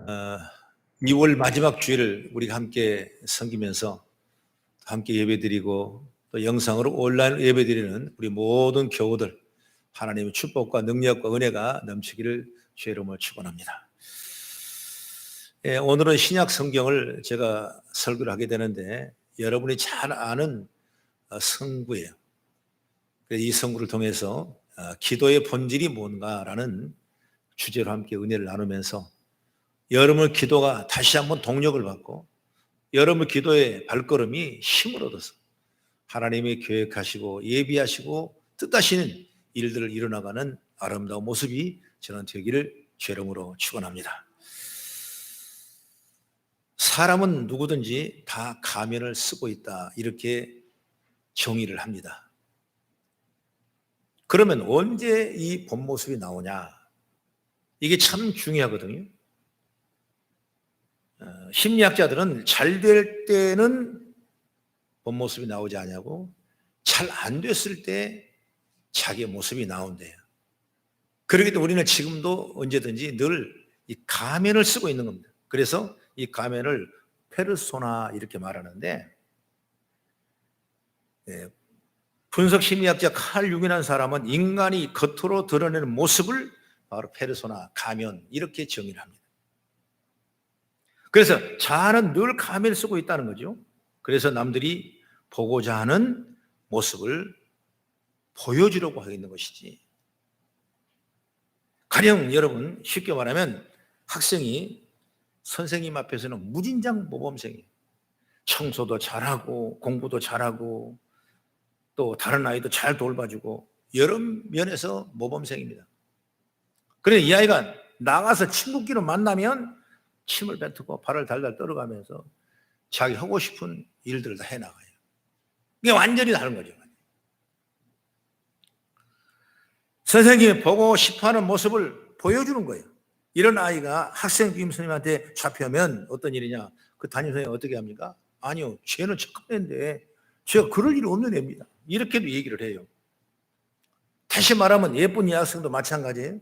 2월 마지막 주일을 우리가 함께 섬기면서 함께 예배드리고 또 영상으로 온라인 예배드리는 우리 모든 교우들 하나님의 축복과 능력과 은혜가 넘치기를 주의 이름으로 축원합니다. 오늘은 신약 성경을 제가 설교를 하게 되는데 여러분이 잘 아는 성구예요. 이 성구를 통해서 기도의 본질이 뭔가라는 주제로 함께 은혜를 나누면서 여러분의 기도가 다시 한번 동력을 받고 여러분의 기도의 발걸음이 힘을 얻어서 하나님이 계획하시고 예비하시고 뜻하시는 일들을 이뤄나가는 아름다운 모습이 저는 되기를 주의 이름으로 축원합니다. 사람은 누구든지 다 가면을 쓰고 있다 이렇게 정의를 합니다. 그러면 언제 이 본 모습이 나오냐? 이게 참 중요하거든요. 심리학자들은 잘 될 때는 본 모습이 나오지 않냐고, 잘 안 됐을 때 자기의 모습이 나온대요. 그렇기 때문에 우리는 지금도 언제든지 늘 이 가면을 쓰고 있는 겁니다. 그래서 이 가면을 페르소나 이렇게 말하는데, 분석 심리학자 칼 융이라는 사람은 인간이 겉으로 드러내는 모습을 바로 페르소나, 가면 이렇게 정의를 합니다. 그래서 자아는 늘 가면을 쓰고 있다는 거죠. 그래서 남들이 보고자 하는 모습을 보여주려고 하고 있는 것이지. 가령 여러분 쉽게 말하면 학생이 선생님 앞에서는 무진장 모범생이에요. 청소도 잘하고 공부도 잘하고 또 다른 아이도 잘 돌봐주고 여러 면에서 모범생입니다. 그런데 이 아이가 나가서 친구끼리 만나면 침을 뱉고 발을 달달 떨어가면서 자기 하고 싶은 일들을 다 해나가요. 이게 완전히 다른 거죠. 선생님이 보고 싶어하는 모습을 보여주는 거예요. 이런 아이가 학생 교임선생님한테 잡혀면 어떤 일이냐? 그 담임선생님 어떻게 합니까? 아니요, 쟤는 착한 애인데 제가 그럴 일이 없는 애입니다. 이렇게도 얘기를 해요. 다시 말하면 예쁜 여학생도 마찬가지예요.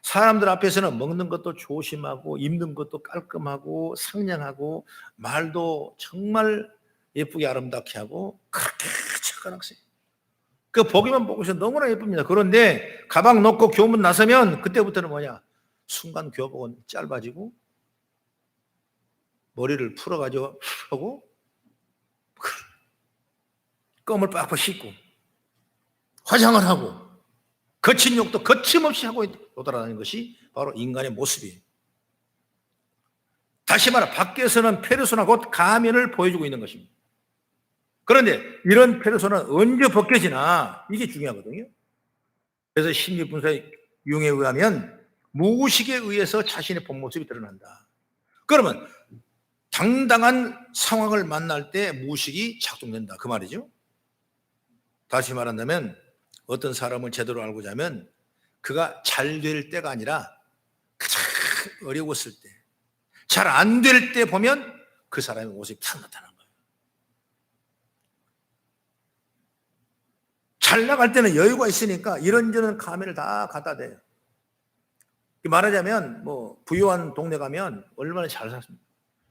사람들 앞에서는 먹는 것도 조심하고 입는 것도 깔끔하고 상냥하고 말도 정말 예쁘게 아름답게 하고 그렇게 착한 학생. 그 보기만 보고 있어도 너무나 예쁩니다. 그런데 가방 놓고 교문 나서면 그때부터는 뭐냐? 순간 교복은 짧아지고 머리를 풀어가지고 하고 껌을 빡빡 씻고 화장을 하고 거친 욕도 거침없이 하고 돌아다니는 것이 바로 인간의 모습이에요. 다시 말해 밖에서는 페르소나 곧 가면을 보여주고 있는 것입니다. 그런데 이런 페르소나는 언제 벗겨지나 이게 중요하거든요. 그래서 심리분석 융에 의하면 무의식에 의해서 자신의 본 모습이 드러난다. 그러면 당당한 상황을 만날 때 무의식이 작동된다 그 말이죠. 다시 말한다면 어떤 사람을 제대로 알고자 하면 그가 잘 될 때가 아니라 가장 어려웠을 때, 잘 안 될 때 보면 그 사람의 모습이 탁 나타나는 거예요. 잘 나갈 때는 여유가 있으니까 이런저런 가면을 다 갖다 대요. 말하자면 뭐 부유한 동네 가면 얼마나 잘 샀습니까?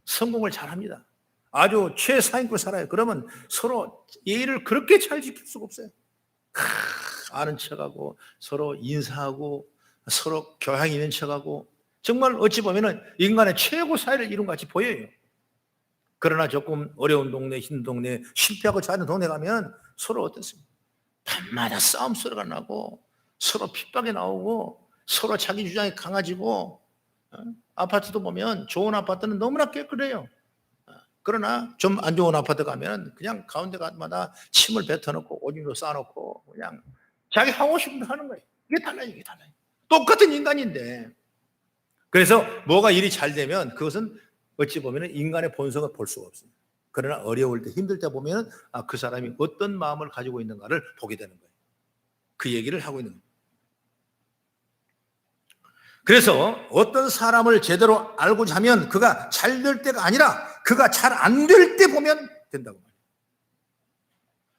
성공을 잘 합니다. 아주 최상위권 살아요. 그러면 서로 예의를 그렇게 잘 지킬 수가 없어요. 아는 척하고 서로 인사하고 서로 교양 있는 척하고 정말 어찌 보면 인간의 최고 사이를 이룬 것 같이 보여요. 그러나 조금 어려운 동네, 힘든 동네, 실패하고 잘하는 동네 가면 서로 어떻습니까? 밤마다 싸움 소리가 나고 서로 핍박이 나오고 서로 자기 주장이 강해지고 아파트도 보면 좋은 아파트는 너무나 깨끗해요. 그러나 좀 안 좋은 아파트 가면 그냥 가운데마다 침을 뱉어놓고 오줌도 싸놓고 그냥 자기 하고 싶은 거 하는 거예요. 이게 달라요, 이게 달라요. 똑같은 인간인데. 그래서 뭐가 일이 잘 되면 그것은 어찌 보면 인간의 본성을 볼 수가 없습니다. 그러나 어려울 때, 힘들 때 보면 그 사람이 어떤 마음을 가지고 있는가를 보게 되는 거예요. 그 얘기를 하고 있는 거예요. 그래서 어떤 사람을 제대로 알고자 하면 그가 잘 될 때가 아니라 그가 잘 안 될 때 보면 된다고 말해요.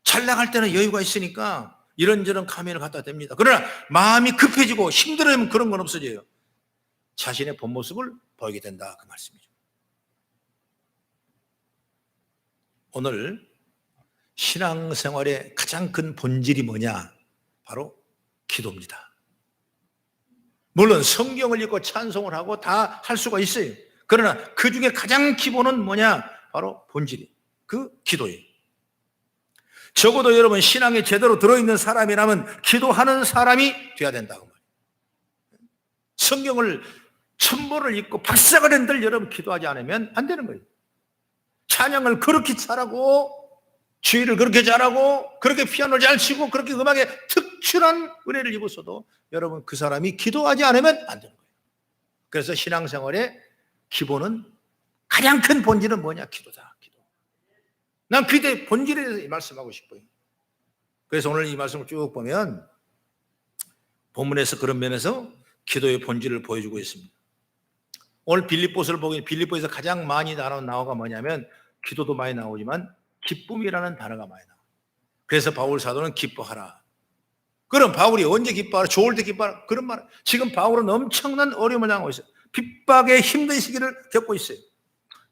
잘 나갈 때는 여유가 있으니까 이런저런 가면을 갖다 댑니다. 그러나 마음이 급해지고 힘들어지면 그런 건 없어져요. 자신의 본 모습을 보이게 된다 그 말씀이죠. 오늘 신앙생활의 가장 큰 본질이 뭐냐? 바로 기도입니다. 물론 성경을 읽고 찬송을 하고 다 할 수가 있어요. 그러나 그 중에 가장 기본은 뭐냐? 바로 본질이 그 기도예요. 적어도 여러분 신앙에 제대로 들어있는 사람이라면 기도하는 사람이 돼야 된다고 말이에요. 성경을 천벌을 읽고 박사가 된들 여러분 기도하지 않으면 안 되는 거예요. 찬양을 그렇게 잘하고 주의를 그렇게 잘하고 그렇게 피아노를 잘 치고 그렇게 음악에 특출한 은혜를 입었어도 여러분 그 사람이 기도하지 않으면 안 되는 거예요. 그래서 신앙생활의 기본은 가장 큰 본질은 뭐냐? 기도다. 기도. 난 기도의 본질에 대해서 말씀하고 싶어요. 그래서 오늘 이 말씀을 쭉 보면 본문에서 그런 면에서 기도의 본질을 보여주고 있습니다. 오늘 빌립보서를 보면 빌립보에서 가장 많이 나오는 단어가 뭐냐면 기도도 많이 나오지만 기쁨이라는 단어가 많이 나와요. 그래서 바울 사도는 기뻐하라. 그럼 바울이 언제 기뻐하라? 좋을 때 기뻐하라. 그런 말. 지금 바울은 엄청난 어려움을 당하고 있어요. 빗박의 힘든 시기를 겪고 있어요.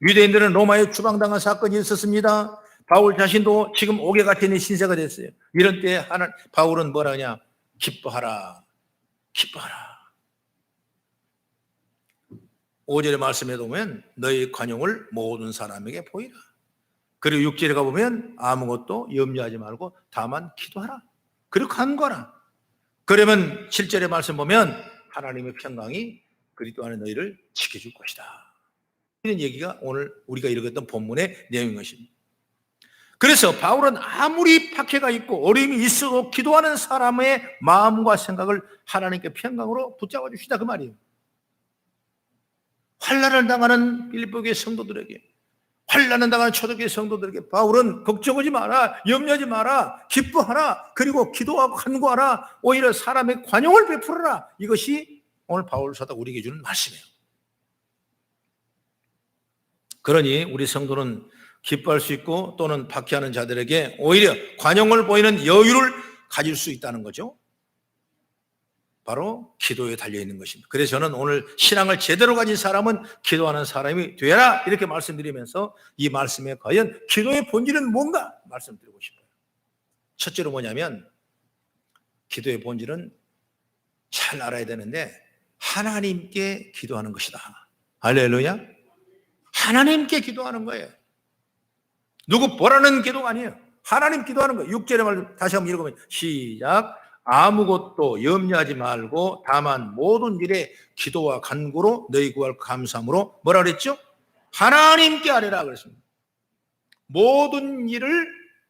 유대인들은 로마에 추방당한 사건이 있었습니다. 바울 자신도 지금 옥에 갇혀 있는 신세가 됐어요. 이런 때 바울은 뭐라 하냐? 기뻐하라. 기뻐하라. 5절의 말씀에 보면 너희 관용을 모든 사람에게 보이라. 그리고 6절에 가보면 아무것도 염려하지 말고 다만 기도하라. 그리고 간구하라. 그러면 7절의 말씀 보면 하나님의 평강이 그리스도 안에 너희를 지켜줄 것이다. 이런 얘기가 오늘 우리가 읽었던 본문의 내용인 것입니다. 그래서 바울은 아무리 박해가 있고 어려움이 있어도 기도하는 사람의 마음과 생각을 하나님께 평강으로 붙잡아 주시다 그 말이에요. 환난을 당하는 빌립보교의 성도들에게, 환난을 당하는 초대교회 성도들에게 바울은 걱정하지 마라, 염려하지 마라, 기뻐하라, 그리고 기도하고 간구하라, 오히려 사람의 관용을 베풀어라. 이것이 오늘 바울 사도가 우리에게 주는 말씀이에요. 그러니 우리 성도는 기뻐할 수 있고 또는 박해하는 자들에게 오히려 관용을 보이는 여유를 가질 수 있다는 거죠. 바로 기도에 달려있는 것입니다. 그래서 저는 오늘 신앙을 제대로 가진 사람은 기도하는 사람이 되라 이렇게 말씀드리면서 이 말씀에 과연 기도의 본질은 뭔가 말씀드리고 싶어요. 첫째로 뭐냐면 기도의 본질은 잘 알아야 되는데 하나님께 기도하는 것이다. 할렐루야. 하나님께 기도하는 거예요. 누구 보라는 기도가 아니에요. 하나님 기도하는 거예요. 6절의 말 다시 한번 읽어보면 시작. 아무것도 염려하지 말고 다만 모든 일에 기도와 간구로 너희 구할 감사함으로 뭐라 그랬죠? 하나님께 아뢰라 그랬습니다. 모든 일을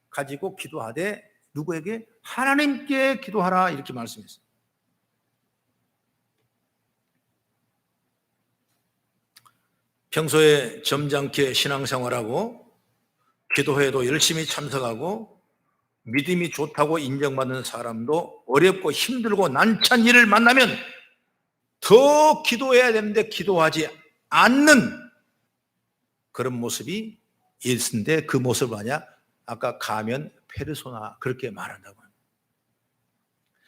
가지고 기도하되 누구에게? 하나님께 기도하라 이렇게 말씀했어요. 평소에 점잖게 신앙생활하고 기도회도 열심히 참석하고 믿음이 좋다고 인정받는 사람도 어렵고 힘들고 난처한 일을 만나면 더 기도해야 되는데 기도하지 않는 그런 모습이 있는데 그 모습을 뭐냐? 아까 가면 페르소나 그렇게 말한다고 합니다.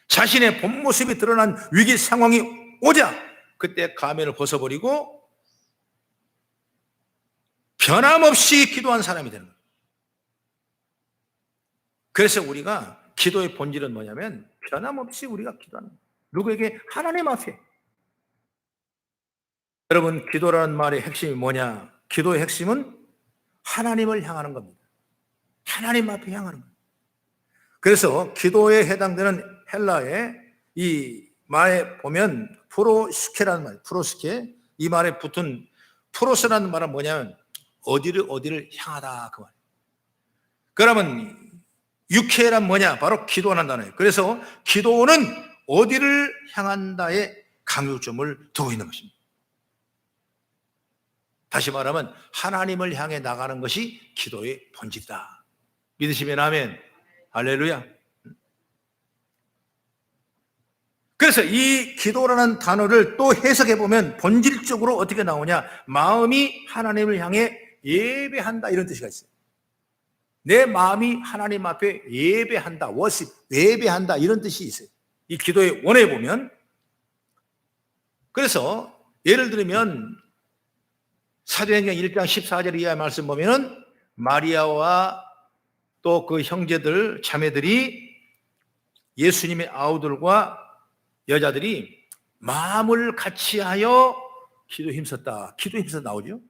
자신의 본 모습이 드러난 위기 상황이 오자 그때 가면을 벗어버리고 변함없이 기도한 사람이 되는 거예요. 그래서 우리가 기도의 본질은 뭐냐면 변함없이 우리가 기도하는 거예요. 누구에게? 하나님 앞에. 여러분 기도라는 말의 핵심이 뭐냐? 기도의 핵심은 하나님을 향하는 겁니다. 하나님 앞에 향하는 거예요. 그래서 기도에 해당되는 헬라의 이 말에 보면 프로스케라는 말, 프로스케 이 말에 붙은 프로스라는 말은 뭐냐면 어디를 향하다 그 말. 그러면 육회란 뭐냐? 바로 기도하는 단어예요. 그래서 기도는 어디를 향한다에 강요점을 두고 있는 것입니다. 다시 말하면 하나님을 향해 나가는 것이 기도의 본질이다. 믿으시면 아멘. 할렐루야. 그래서 이 기도라는 단어를 또 해석해 보면 본질적으로 어떻게 나오냐? 마음이 하나님을 향해 예배한다 이런 뜻이 있어요. 내 마음이 하나님 앞에 예배한다, 워십, 예배한다 이런 뜻이 있어요. 이 기도의 원에 보면. 그래서 예를 들면 사도행전 1장 14절 이하의 말씀 보면은 마리아와 또 그 형제들 자매들이 예수님의 아우들과 여자들이 마음을 같이하여 기도 힘썼다. 기도 힘써 나오죠.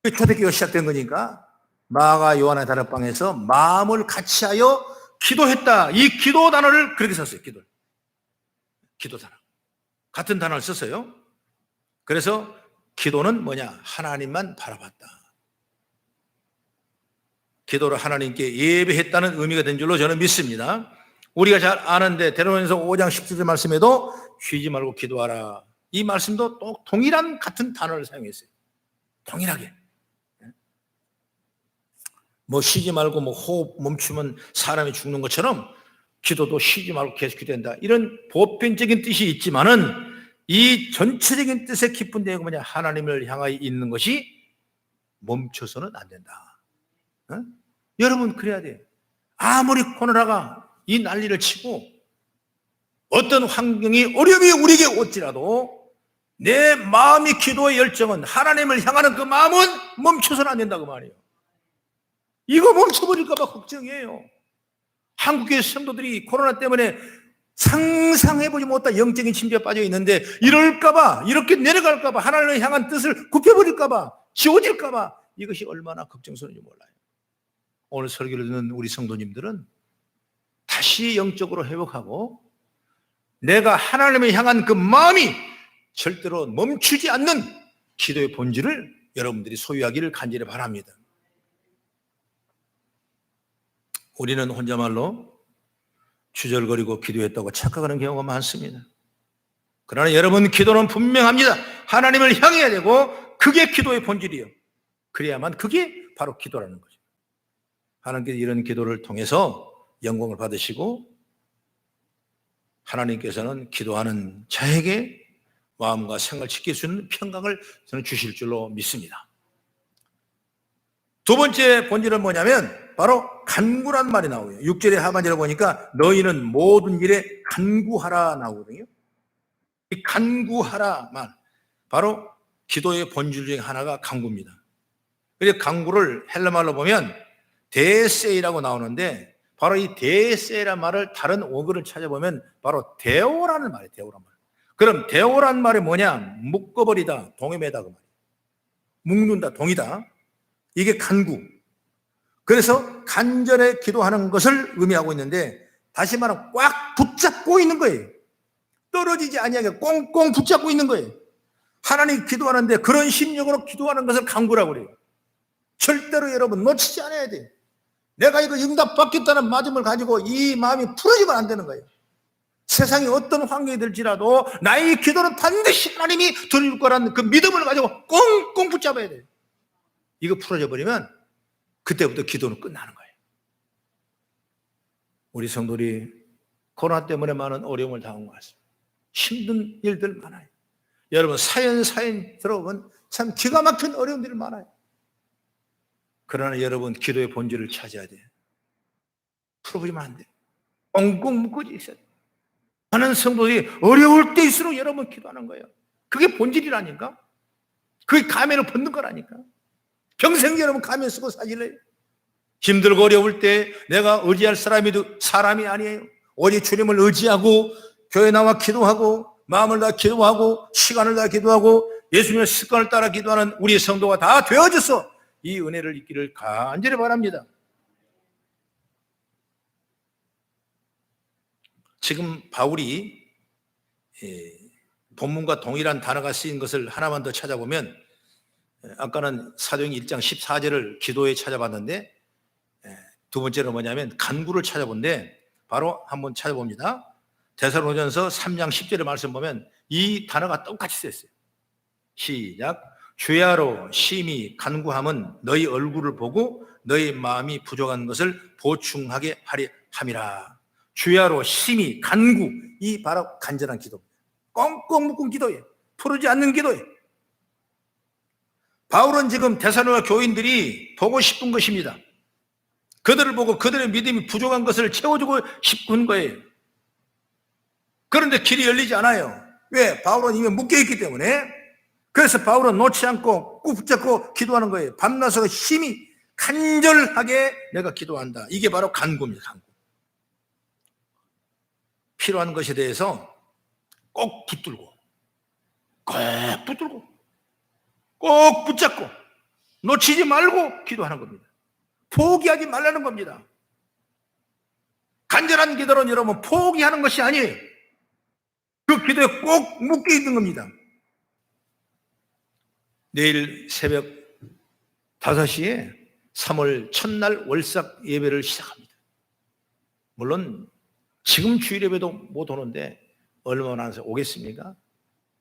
초대교회가 시작된 거니까 마가 요한의 다락방에서 마음을 같이하여 기도했다. 이 기도 단어를 그렇게 썼어요. 기도 단어. 같은 단어를 썼어요. 그래서 기도는 뭐냐? 하나님만 바라봤다. 기도를 하나님께 예배했다는 의미가 된 줄로 저는 믿습니다. 우리가 잘 아는데 데살로니가서 5장 17절 말씀에도 쉬지 말고 기도하라. 이 말씀도 또 동일한 같은 단어를 사용했어요. 동일하게. 뭐 쉬지 말고 뭐 호흡 멈추면 사람이 죽는 것처럼 기도도 쉬지 말고 계속 기도한다. 이런 보편적인 뜻이 있지만은 이 전체적인 뜻의 깊은 내용은 뭐냐? 하나님을 향하여 있는 것이 멈춰서는 안 된다. 어? 여러분 그래야 돼요. 아무리 코로나가 이 난리를 치고 어떤 환경이 어려움이 우리에게 올지라도 내 마음의 기도의 열정은 하나님을 향하는 그 마음은 멈춰서는 안 된다고 말이에요. 이거 멈춰버릴까 봐 걱정이에요. 한국의 성도들이 코로나 때문에 상상해보지 못한 영적인 침체에 빠져 있는데 이럴까 봐, 이렇게 내려갈까 봐, 하나님을 향한 뜻을 굽혀버릴까 봐, 지워질까 봐 이것이 얼마나 걱정스러운지 몰라요. 오늘 설교를 듣는 우리 성도님들은 다시 영적으로 회복하고 내가 하나님을 향한 그 마음이 절대로 멈추지 않는 기도의 본질을 여러분들이 소유하기를 간절히 바랍니다. 우리는 혼자말로 주절거리고 기도했다고 착각하는 경우가 많습니다. 그러나 여러분 기도는 분명합니다. 하나님을 향해야 되고 그게 기도의 본질이에요. 그래야만 그게 바로 기도라는 거죠. 하나님께서 이런 기도를 통해서 영광을 받으시고 하나님께서는 기도하는 자에게 마음과 생각을 지킬 수 있는 평강을 저는 주실 줄로 믿습니다. 두 번째 본질은 뭐냐면 바로 간구란 말이 나오고요. 6절의 하반절에 보니까 너희는 모든 일에 간구하라 나오거든요. 이 간구하라 말 바로 기도의 본질 중에 하나가 간구입니다. 그래서 간구를 헬라말로 보면 데세이라고 나오는데 바로 이 데세이라는 말을 다른 원어를 찾아보면 바로 데오라는 말이에요. 데오란 말. 그럼 데오란 말이 뭐냐? 묶어버리다, 동해매다 그 말이에요. 묶는다, 동이다. 이게 간구. 그래서 간절히 기도하는 것을 의미하고 있는데 다시 말하면 꽉 붙잡고 있는 거예요. 떨어지지 아니하게 꽁꽁 붙잡고 있는 거예요. 하나님 기도하는데 그런 심령으로 기도하는 것을 간구라고 그래요. 절대로 여러분 놓치지 않아야 돼요. 내가 이거 응답받겠다는 마음을 가지고 이 마음이 풀어지면 안 되는 거예요. 세상에 어떤 환경이 들지라도 나의 기도는 반드시 하나님이 들을 거라는 그 믿음을 가지고 꽁꽁 붙잡아야 돼요. 이거 풀어져 버리면 그때부터 기도는 끝나는 거예요. 우리 성도들이 코로나 때문에 많은 어려움을 당한 것 같습니다. 힘든 일들 많아요. 여러분 사연 들어보면 참 기가 막힌 어려움들이 많아요. 그러나 여러분 기도의 본질을 찾아야 돼요. 풀어버리면 안 돼요. 꽁꽁 묶어져 있어야 돼요. 많은 성도들이 어려울 때일수록 여러분 기도하는 거예요. 그게 본질이라니까. 그게 가면을 벗는 거라니까. 평생 여러분 가면 쓰고 사실래요. 힘들고 어려울 때 내가 의지할 사람이 아니에요. 오직 주님을 의지하고 교회 나와 기도하고 마음을 다 기도하고 시간을 다 기도하고 예수님의 습관을 따라 기도하는 우리 성도가 다 되어져서 이 은혜를 잊기를 간절히 바랍니다. 지금 바울이 본문과 동일한 단어가 쓰인 것을 하나만 더 찾아보면 아까는 사도행전 1장 14절을 기도에 찾아봤는데 두 번째는 뭐냐면 간구를 찾아본데 바로 한번 찾아봅니다. 데살로니가전서 3장 10절의 말씀 보면 이 단어가 똑같이 쓰였어요. 시작. 주야로 심히 간구함은 너희 얼굴을 보고 너희 마음이 부족한 것을 보충하게 하리 함이라. 주야로 심히 간구, 이 바로 간절한 기도, 꽁꽁 묶은 기도예요. 풀어지지 않는 기도예요. 바울은 지금 데살로니가 교인들이 보고 싶은 것입니다. 그들을 보고 그들의 믿음이 부족한 것을 채워주고 싶은 거예요. 그런데 길이 열리지 않아요. 왜? 바울은 이미 묶여있기 때문에 그래서 바울은 놓지 않고 꾹 붙잡고 기도하는 거예요. 밤낮으로 힘이 간절하게 내가 기도한다. 이게 바로 간구입니다. 간구. 필요한 것에 대해서 꼭 붙들고, 꼭 붙잡고 놓치지 말고 기도하는 겁니다. 포기하지 말라는 겁니다. 간절한 기도는 여러분 포기하는 것이 아니에요. 그 기도에 꼭 묶여 있는 겁니다. 내일 새벽 5시에 3월 첫날 월삭 예배를 시작합니다. 물론 지금 주일 예배도 못 오는데 얼마나 오겠습니까?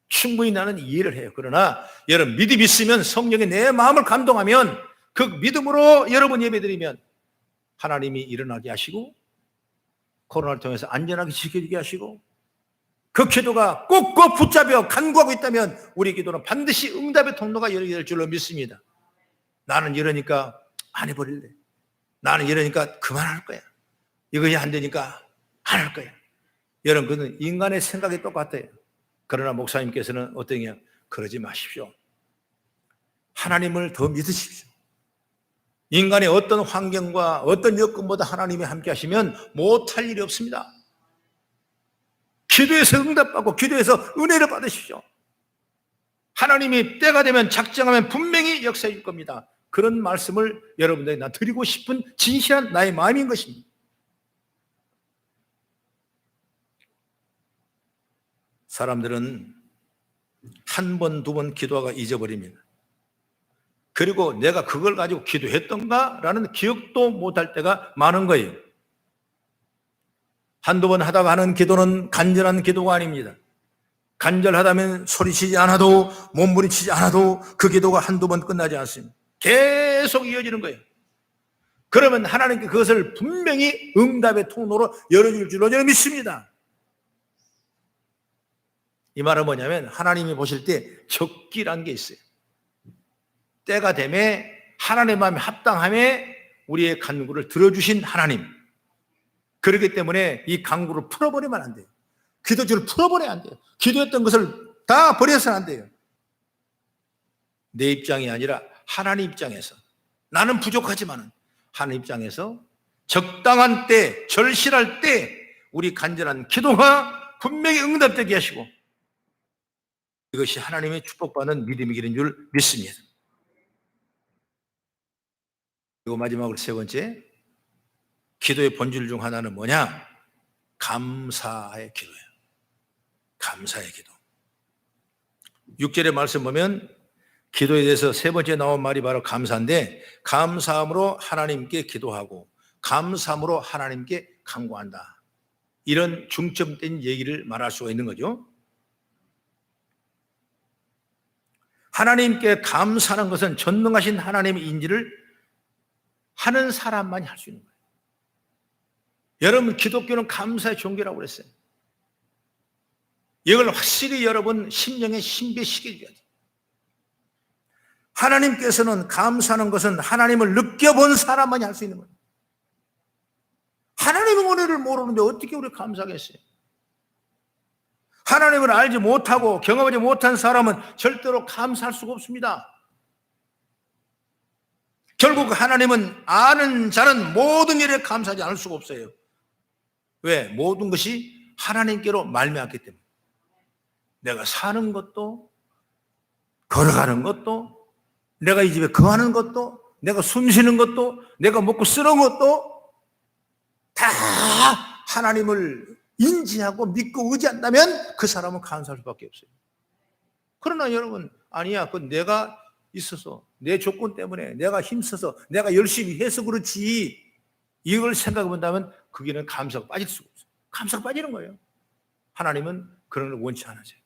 충분히 나는 이해를 해요. 그러나 여러분 믿음이 있으면, 성령이 내 마음을 감동하면 그 믿음으로 여러분 예배드리면 하나님이 일어나게 하시고 코로나를 통해서 안전하게 지켜지게 하시고, 그 기도가 꼭꼭 붙잡혀 간구하고 있다면 우리 기도는 반드시 응답의 통로가 열릴 줄로 믿습니다. 나는 이러니까 안 해버릴래. 나는 이러니까 그만할 거야. 이것이 안 되니까 안 할 거야. 여러분, 그는 인간의 생각이 똑같아요. 그러나 목사님께서는 어떠냐? 그러지 마십시오. 하나님을 더 믿으십시오. 인간의 어떤 환경과 어떤 여건보다 하나님이 함께 하시면 못할 일이 없습니다. 기도해서 응답받고 기도해서 은혜를 받으십시오. 하나님이 때가 되면, 작정하면 분명히 역사해 줄 겁니다. 그런 말씀을 여러분들에게 나 드리고 싶은 진실한 나의 마음인 것입니다. 사람들은 한 번, 두 번 기도하가 잊어버립니다. 그리고 내가 그걸 가지고 기도했던가? 라는 기억도 못할 때가 많은 거예요. 한두 번 하다가 하는 기도는 간절한 기도가 아닙니다. 간절하다면 소리치지 않아도, 몸부림치지 않아도 그 기도가 한두 번 끝나지 않습니다. 계속 이어지는 거예요. 그러면 하나님께 그것을 분명히 응답의 통로로 열어줄 줄로 저는 믿습니다. 이 말은 뭐냐면, 하나님이 보실 때 적기란 게 있어요. 때가 되매 하나님의 마음에 합당함에 우리의 간구를 들어주신 하나님. 그렇기 때문에 이 간구를 풀어버리면 안 돼요. 기도줄을 풀어버려야 안 돼요. 기도했던 것을 다 버려서는 안 돼요. 내 입장이 아니라 하나님 입장에서, 나는 부족하지만 하나님 입장에서 적당한 때, 절실할 때 우리 간절한 기도가 분명히 응답되게 하시고, 이것이 하나님의 축복받는 믿음이기는 줄 믿습니다. 그리고 마지막으로 세 번째, 기도의 본질 중 하나는 뭐냐? 감사의 기도예요. 감사의 기도. 6절의 말씀 보면 기도에 대해서 세 번째 나온 말이 바로 감사인데, 감사함으로 하나님께 기도하고 감사함으로 하나님께 간구한다. 이런 중점된 얘기를 말할 수가 있는 거죠. 하나님께 감사하는 것은 전능하신 하나님의 인지를 하는 사람만이 할 수 있는 거예요. 여러분, 기독교는 감사의 종교라고 그랬어요. 이걸 확실히 여러분 심령에 신비시켜줘야 돼요. 하나님께서는 감사하는 것은 하나님을 느껴본 사람만이 할 수 있는 거예요. 하나님의 은혜를 모르는데 어떻게 우리가 감사하겠어요? 하나님을 알지 못하고 경험하지 못한 사람은 절대로 감사할 수가 없습니다. 결국 하나님은 아는 자는 모든 일에 감사하지 않을 수가 없어요. 왜? 모든 것이 하나님께로 말미암기 때문에. 내가 사는 것도, 걸어가는 것도, 내가 이 집에 거하는 것도, 내가 숨 쉬는 것도, 내가 먹고 쓰는 것도 다 하나님을 인지하고 믿고 의지한다면 그 사람은 감사할 수밖에 없어요. 그러나 여러분, 아니야, 그건 내가 있어서, 내 조건 때문에, 내가 힘써서, 내가 열심히 해서 그렇지, 이걸 생각해 본다면 거기는 감사가 빠질 수가 없어요. 감사가 빠지는 거예요. 하나님은 그런 걸 원치 않으세요.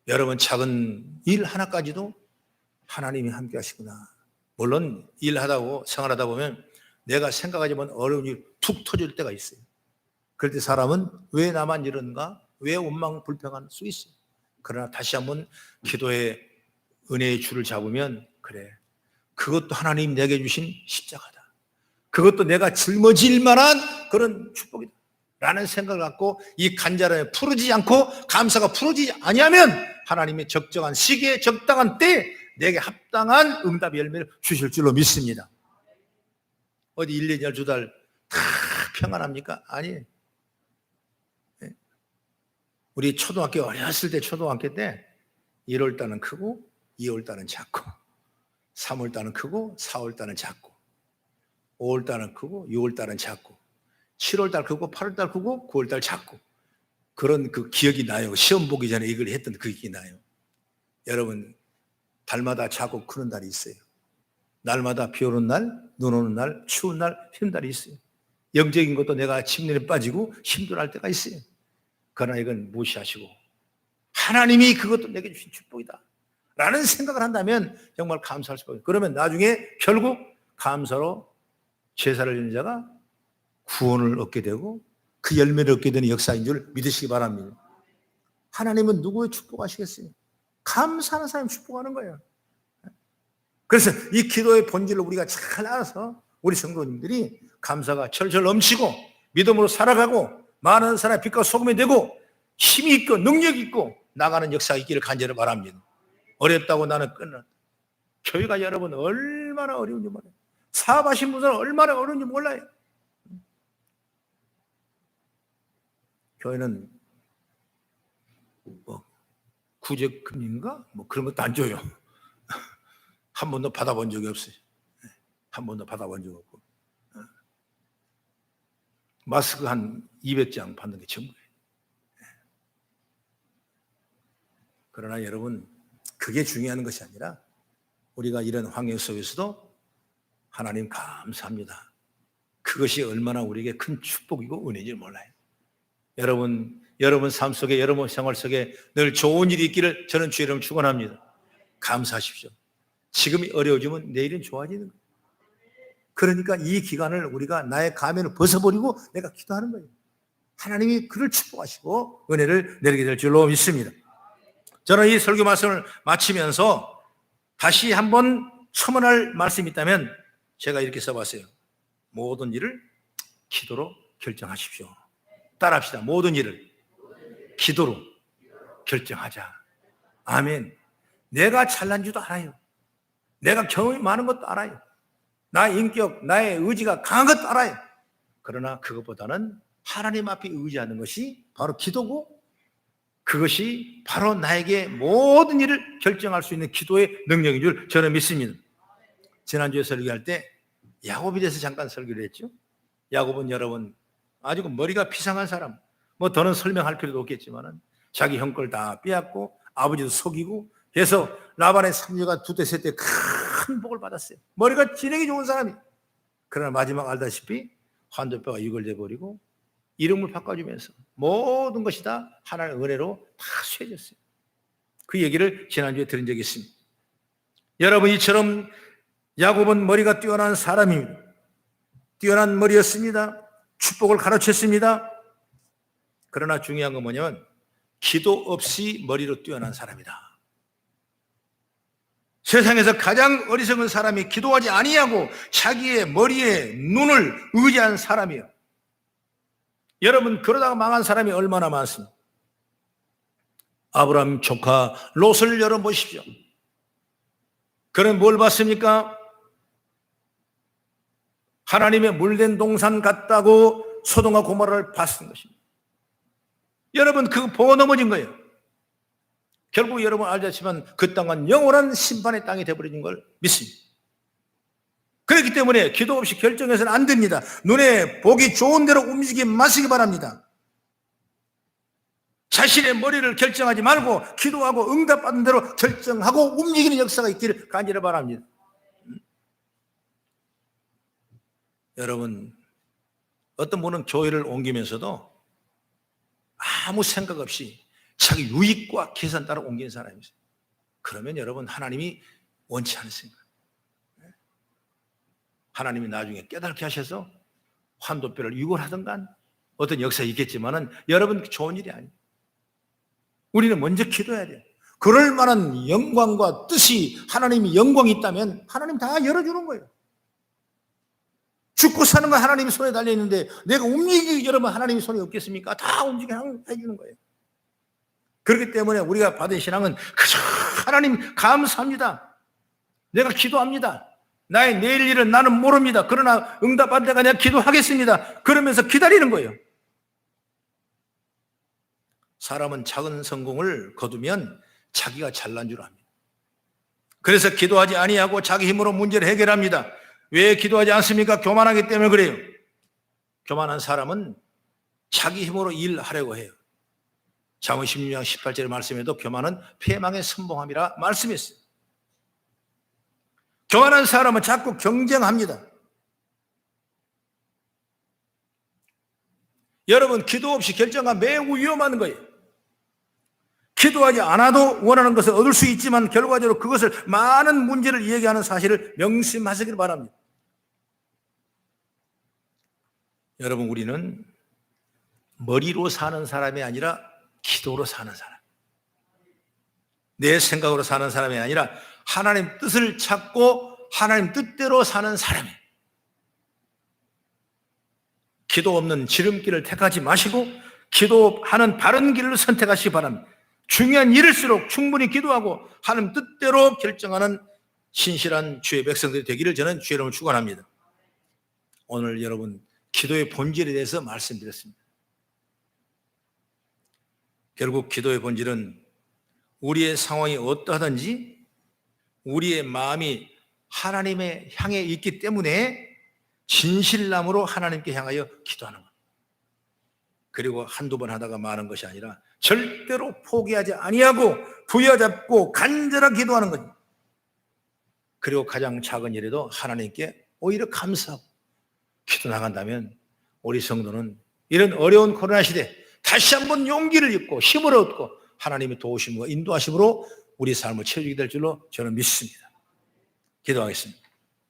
여러분, 작은 일 하나까지도 하나님이 함께 하시구나. 물론 일하다고 생활하다 보면 내가 생각하지 못한 어려운 일이 툭 터질 때가 있어요. 그럴 때 사람은 왜 나만 이런가? 왜 원망 불평할 수 있어요. 그러나 다시 한번 기도의 은혜의 줄을 잡으면, 그래, 그것도 하나님 내게 주신 십자가다. 그것도 내가 짊어질 만한 그런 축복이다. 라는 생각을 갖고 이 간절함에 풀어지지 않고 감사가 풀어지지 아니하면 하나님의 적정한 시기에 적당한 때에 내게 합당한 응답의 열매를 주실 줄로 믿습니다. 어디 1, 2년, 2달 다 평안합니까? 아니에요. 우리 초등학교 어렸을 때 초등학교 때 1월달은 크고 2월달은 작고 3월달은 크고 4월달은 작고 5월달은 크고 6월달은 작고 7월달 크고 8월달 크고 9월달 작고 그런 그 기억이 나요. 시험 보기 전에 이걸 했던 그 기억이 나요. 여러분 달마다 작고 크는 달이 있어요. 날마다 비 오는 날, 눈 오는 날, 추운 날, 힘든 날이 있어요. 영적인 것도 내가 침륜에 빠지고 힘들어할 때가 있어요. 그러나 이건 무시하시고 하나님이 그것도 내게 주신 축복이다 라는 생각을 한다면 정말 감사할 수밖에 없어요. 그러면 나중에 결국 감사로 제사를 지는 자가 구원을 얻게 되고 그 열매를 얻게 되는 역사인 줄 믿으시기 바랍니다. 하나님은 누구의 축복하시겠어요? 감사하는 사람이 축복하는 거예요. 그래서 이 기도의 본질을 우리가 잘 알아서 우리 성도님들이 감사가 철철 넘치고 믿음으로 살아가고 많은 사람의 빛과 소금이 되고 힘이 있고 능력이 있고 나가는 역사가 있기를 간절히 바랍니다. 어렵다고 나는 끝났다. 교회가 여러분 얼마나 어려운지 몰라요. 사업하신 분들은 얼마나 어려운지 몰라요. 교회는 뭐 구제금인가? 뭐 그런 것도 안 줘요. 한 번도 받아본 적이 없어요. 한 번도 받아본 적 없고. 마스크 한 200장 받는 게 전부예요. 그러나 여러분 그게 중요한 것이 아니라 우리가 이런 환경 속에서도 하나님 감사합니다. 그것이 얼마나 우리에게 큰 축복이고 은혜인지 몰라요. 여러분 삶 속에 여러분 생활 속에 늘 좋은 일이 있기를 저는 주의 이름으로 축원합니다. 감사하십시오. 지금이 어려워지면 내일은 좋아지는 거예요. 그러니까 이 기간을 우리가 나의 가면을 벗어버리고 내가 기도하는 거예요. 하나님이 그를 축복하시고 은혜를 내리게 될 줄로 믿습니다. 저는 이 설교 말씀을 마치면서 다시 한번 첨언할 말씀이 있다면 제가 이렇게 써봤어요. 모든 일을 기도로 결정하십시오. 따라합시다. 모든 일을 기도로 결정하자. 아멘. 내가 잘난 줄도 알아요. 내가 경험이 많은 것도 알아요. 나의 인격, 나의 의지가 강한 것도 알아요. 그러나 그것보다는 하나님 앞에 의지하는 것이 바로 기도고 그것이 바로 나에게 모든 일을 결정할 수 있는 기도의 능력인 줄 저는 믿습니다. 지난주에 설교할 때 야곱에 대해서 잠깐 설교를 했죠. 야곱은 여러분 아주 머리가 비상한 사람, 뭐 더는 설명할 필요도 없겠지만 자기 형 걸 다 빼앗고 아버지도 속이고 해서 라반의 삼녀가 두대 셋대 큰 복을 받았어요. 머리가 지능이 좋은 사람이. 그러나 마지막 알다시피 환도뼈가 유골돼 버리고 이름을 바꿔주면서 모든 것이 다 하나님의 은혜로 다 쇠졌어요. 그 얘기를 지난주에 들은 적이 있습니다. 여러분 이처럼 야곱은 머리가 뛰어난 사람입니다. 뛰어난 머리였습니다. 축복을 가르쳤습니다. 그러나 중요한 건 뭐냐면 기도 없이 머리로 뛰어난 사람이다. 세상에서 가장 어리석은 사람이 기도하지 아니하고 자기의 머리에 눈을 의지한 사람이에요. 여러분 그러다가 망한 사람이 얼마나 많습니까? 아브라함 조카 롯을 열어보십시오. 그는 뭘 봤습니까? 하나님의 물된 동산 같다고 소돔과 고모라를 봤은 것입니다. 여러분 그거 보고 넘어진 거예요. 결국 여러분 알다시피 그 땅은 영원한 심판의 땅이 되어버린 걸 믿습니다. 그렇기 때문에 기도 없이 결정해서는 안 됩니다. 눈에 보기 좋은 대로 움직이지 마시기 바랍니다. 자신의 머리를 결정하지 말고 기도하고 응답받은 대로 결정하고 움직이는 역사가 있기를 간절히 바랍니다. 여러분 어떤 분은 교회를 옮기면서도 아무 생각 없이 자기 유익과 계산 따라 옮기는 사람이 있어요. 그러면 여러분 하나님이 원치 않으십니까? 하나님이 나중에 깨닫게 하셔서 환도뼈를 유골하든가 어떤 역사가 있겠지만은 여러분 좋은 일이 아니에요. 우리는 먼저 기도해야 돼요. 그럴 만한 영광과 뜻이 하나님이 영광이 있다면 하나님 다 열어주는 거예요. 죽고 사는 건 하나님의 손에 달려 있는데 내가 움직이기 여러분 하나님의 손이 없겠습니까? 다 움직이게 해주는 거예요. 그렇기 때문에 우리가 받은 신앙은 그저 하나님 감사합니다. 내가 기도합니다. 나의 내일 일은 나는 모릅니다. 그러나 응답받을 때가 내가 기도하겠습니다. 그러면서 기다리는 거예요. 사람은 작은 성공을 거두면 자기가 잘난 줄 압니다. 그래서 기도하지 아니하고 자기 힘으로 문제를 해결합니다. 왜 기도하지 않습니까? 교만하기 때문에 그래요. 교만한 사람은 자기 힘으로 일하려고 해요. 잠언 16장 18절의 말씀에도 교만은 패망의 선봉함이라 말씀했어요. 교만한 사람은 자꾸 경쟁합니다. 여러분, 기도 없이 결정하면 매우 위험한 거예요. 기도하지 않아도 원하는 것을 얻을 수 있지만 결과적으로 그것을 많은 문제를 이야기하는 사실을 명심하시길 바랍니다. 여러분, 우리는 머리로 사는 사람이 아니라 기도로 사는 사람, 내 생각으로 사는 사람이 아니라 하나님 뜻을 찾고 하나님 뜻대로 사는 사람이에요. 기도 없는 지름길을 택하지 마시고 기도하는 바른 길을 선택하시기 바랍니다. 중요한 일일수록 충분히 기도하고 하나님 뜻대로 결정하는 신실한 주의 백성들이 되기를 저는 주의 이름으로 축원합니다. 오늘 여러분 기도의 본질에 대해서 말씀드렸습니다. 결국 기도의 본질은 우리의 상황이 어떠하든지 우리의 마음이 하나님의 향해 있기 때문에 진실남으로 하나님께 향하여 기도하는 것. 그리고 한두 번 하다가 마는 것이 아니라 절대로 포기하지 아니하고 부여잡고 간절하게 기도하는 것. 그리고 가장 작은 일에도 하나님께 오히려 감사하고 기도 나간다면 우리 성도는 이런 어려운 코로나 시대 다시 한번 용기를 입고 힘을 얻고 하나님의 도우심과 인도하심으로 우리 삶을 채우게 될 줄로 저는 믿습니다. 기도하겠습니다.